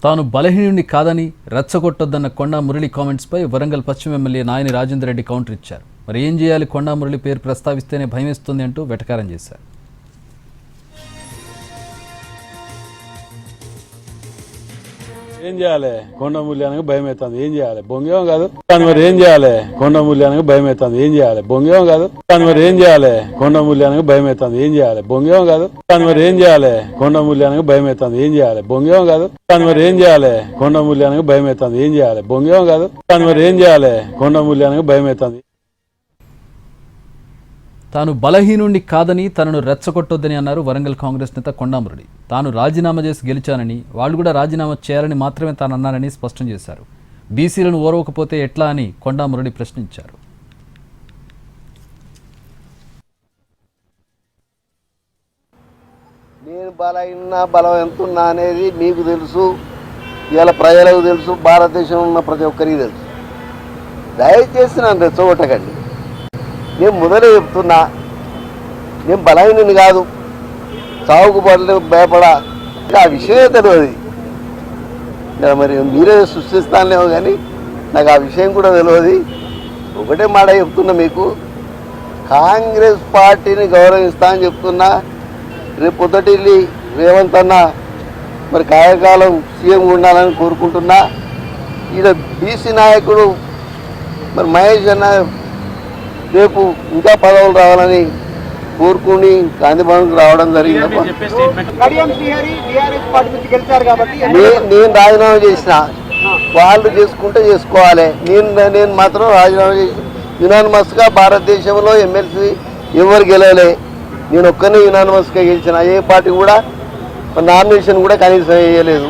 తాను బలహీనుడిని కాదని రెచ్చగొట్టొద్దన్న కొండా మురళి కామెంట్స్పై వరంగల్ పశ్చిమ ఎమ్మెల్యే నాయని రాజేందర్ రెడ్డి కౌంటర్ ఇచ్చారు. మరి ఏం చేయాలి, కొండా మురళి పేరు ప్రస్తావిస్తేనే భయమేస్తుంది అంటూ వెటకారం చేశారు. ఏం చేయాలి, కొండ మూల్యానికి భయం అవుతుంది. ఏం చేయాలి, బొంగేం కాదు. దాని మరి ఏం చేయాలి, కొండ మూల్యానికి భయం అవుతుంది. ఏం చేయాలి, బొంగేం కాదు. దాని మరి ఏం చేయాలి, కొండ మూల్యానికి భయం అవుతుంది. ఏం చేయాలి, బొంగేం కాదు. దాని మరి ఏం చేయాలి, కొండ మూల్యానికి భయం అవుతుంది. ఏం చేయాలి, బొంగేం కాదు. దాని మరి ఏం చేయాలి, కొండ మూల్యానికి భయం అవుతుంది. ఏం చేయాలి, బొంగేం కాదు. దాని మరి ఏం చేయాలి, కొండ మూల్యానికి భయం అవుతుంది. తాను బలహీనుడిని కాదని తనను రెచ్చగొట్టొద్దని అన్నారు వరంగల్ కాంగ్రెస్ నేత కొండా మురళి. తాను రాజీనామా చేసి గెలిచానని, వాళ్ళు కూడా రాజీనామా చేయాలని మాత్రమే తాను అన్నానని స్పష్టం చేశారు. బీసీలను ఓరవకపోతే ఎట్లా అని కొండా మురళి ప్రశ్నించారు. నేను బలం ఎంతున్నా అనేది మీకు తెలుసు, ఇవాళ ప్రజలకు తెలుసు, భారతదేశంలో ఉన్న ప్రతి ఒక్కరికి తెలుసు. దయచేసి నన్ను రెచ్చగొట్టకండి. నేను మొదలే చెప్తున్నా, నేను బలహీనుని కాదు, సాగుకు భయపడా. ఆ విషయమే తెలియదు. మరి మీరే సృష్టిస్తానేమో కానీ నాకు ఆ విషయం కూడా తెలియదు. ఒకటే మాట చెప్తున్నా, మీకు కాంగ్రెస్ పార్టీని గౌరవిస్తా అని చెప్తున్నా. రేపు పొద్దుటిల్లి రేవంత్ అన్న మరి కాయకాలం సీఎం ఉండాలని కోరుకుంటున్నా. ఈయన బీసీ నాయకుడు మరి మహేష్ అన్న రేపు ఇంకా పదవులు రావాలని కోరుకుని గాంధీభవన్కి రావడం జరిగింది. నేను రాజీనామా చేసిన, వాళ్ళు చేసుకుంటే చేసుకోవాలి. నేను మాత్రం రాజీనామా చేసి యునానిమస్గా భారతదేశంలో ఎమ్మెల్సీ ఎవరు గెలవలే, నేను ఒక్కనే యునానిమస్గా గెలిచిన. ఏ పార్టీ కూడా నామినేషన్ కూడా కనీసం వేయలేదు.